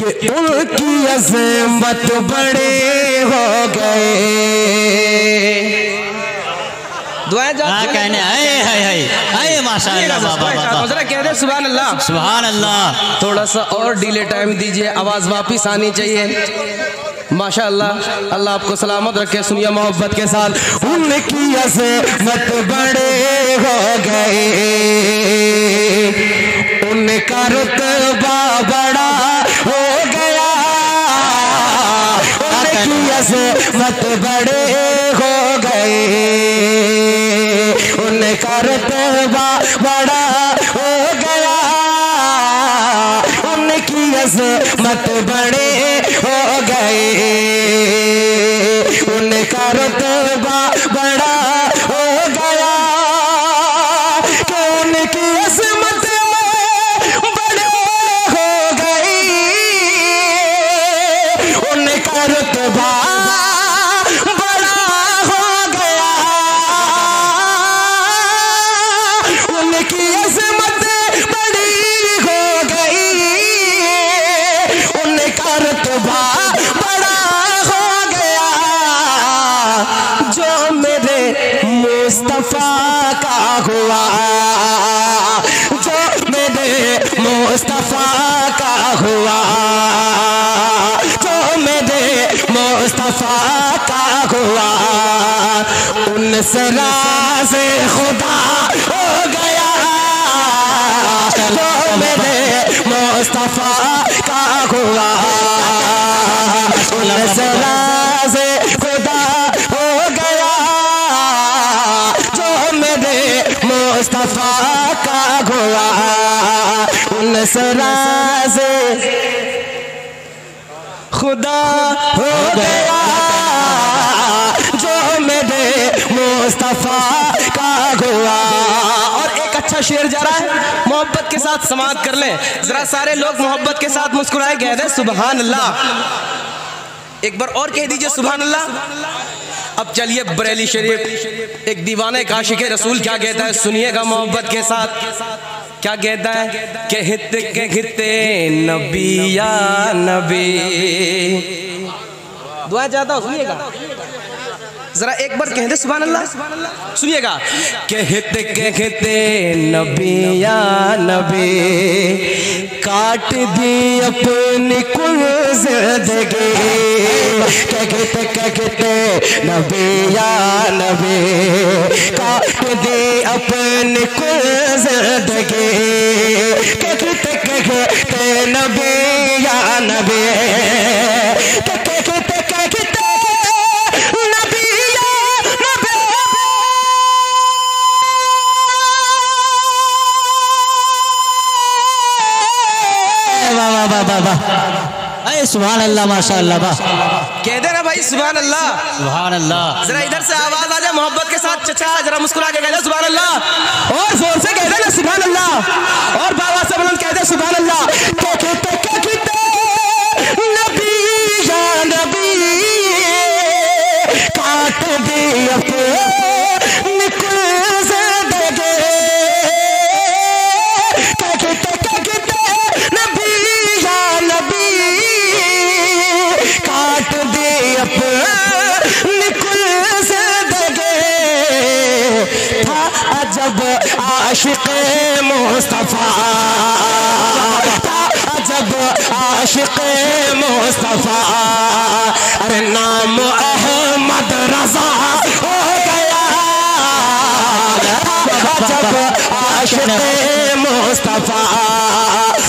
कि उनकी अज़मत बड़े हो गए। दुआएं कहने आए माशाअल्लाह। जरा कह दे सुभान अल्लाह। सुभान अल्लाह। थोड़ा सा और डिले टाइम दीजिए, आवाज वापिस आनी चाहिए। माशाअल्लाह, अल्लाह आपको सलामत रखे। सुनिए मोहब्बत के साथ। उनकी अज़मत बड़े हो गए, उनका रुतबा बड़ा हो गया, उनकी अज़मत बड़े हो गए, उनका रुतबा बड़ा हो गया, उनकी अज़मत बड़े हो गए, उनका रुतबा बड़ा हो गया, कि उनकी अज़मत बड़े हो गई, उनका रुतबा बड़ा हो गया, उनकी अज़मत बड़ी हो गई, उनका रुतबा बड़ा हो गया, जो मेरे मुस्तफा का हुआ, जो मेरे मुस्तफा का हुआ, जो मेरे मुस्तफा का हुआ, उनसे राज़ खुदा हो गया, जो मेरे मुस्तफा का हुआ, उनसे राज़ खुदा हो गया, जो मेरे मुस्तफा का हुआ, उनसे राज़ खुदा हो गया, जो मेरे मुस्तफा का हुआ। और एक अच्छा शेर जा रहा है, मोहब्बत के साथ समाअत कर लें जरा सारे लोग, मोहब्बत के साथ मुस्कुराए कह दे सुभान अल्लाह। एक बार और कह दीजिए सुभान अल्लाह। अब चलिए बरेली शरीफ, एक दीवाने आशिक़ रसूल क्या कहता है, सुनिएगा मोहब्बत के साथ। क्या कहता है, कहते नबी या नबी। दुआ चाहता हूँ, सुनिएगा जरा एक बार कह दे सुभान अल्लाह। सुनिएगा, कहते नबी या नबी, काट दी अपनी कुल ज़िंदगी, कहते नबी या नबी, काट दी अपनी कुल ज़िंदगी, कहते नबी या नबी, सुभान अल्लाह माशाअल्लाह। कह दे ना भाई सुभान अल्लाह। सुभान अल्लाह। जरा इधर से आवाज आ जाए मोहब्बत के साथ, चचा जरा मुस्कुरा के कह दे सुभान अल्लाह, और जोर से कह दे ना सुभान अल्लाह, और बाबा से बुलंद कह दे सुभान अल्लाह। कहते नबी या नबी, काट दी अपनी कुल ज़िंदगी, कहते नबी या नबी, काट दी अपनी कुल ज़िंदगी, था अजब आशिक़ मुस्तफ़ा, था अजब आशिक़ मुस्तफ़ा, अरे नाम अहमद रज़ा हो गया, अजब आशिक़ मुस्तफ़ा,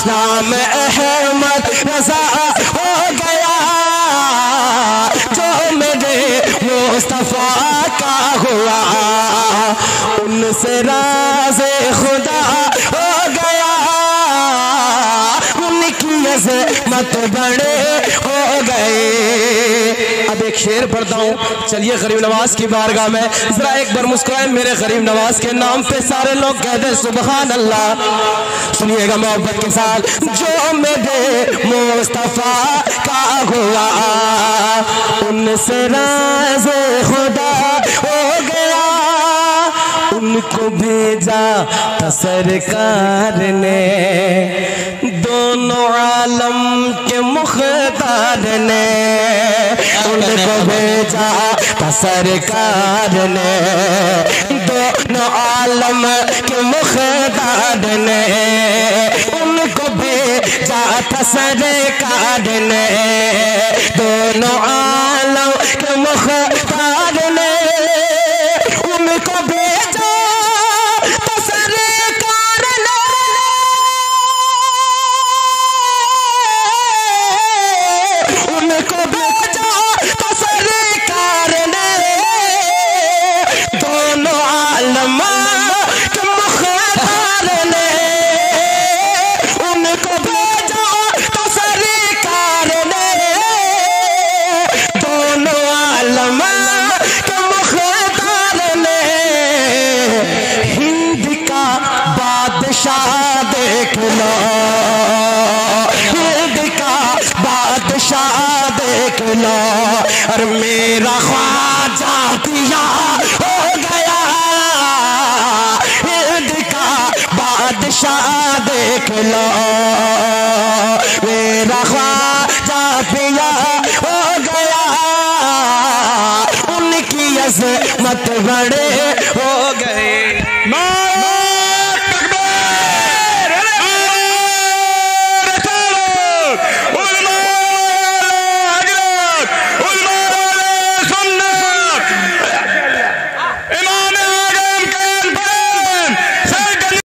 नाम अहमद रज़ा हो गया, जो मेरे मुस्तफ़ा का हुआ, उनसे राज़ खुदा हो गया, उनकी अज़मत बड़े हो गए। अब एक शेर पढ़ता हूँ, चलिए गरीब नवाज की बारगाह में जरा एक बार मुस्कुराए मेरे गरीब नवाज के नाम पे सारे लोग कह दे सुभान अल्लाह। सुनिएगा मोहब्बत के साथ, जो मेरे मुस्तफ़ा का हुआ, उनसे राज़ खुदा हो गया, उनको भेजा था सरकार ने, दो दोनों आलम के मुख्तार ने उनको भेजा था सरकार ने, दोनों आलम के मुख्तार ने उनको भेजा था सरकार ने, दोनों आलम के मुख्तार ने उनको भेजा तो सरकार ने, उनको भेजा तो सरकार ने, दोनों आलम के मुख्तार ने उनको भेजा तो सरकार ने, दोनों आलम के मुख्तार ने। हिंद का बादशाह देख लो, हिंद का बादशाह देख लो, और मेरा ख्वाजा पिया हो गया, हिंद का बादशाह देख लो, मेरा ख्वाजा पिया हो गया, उनकी अज़मत बड़े हो गए।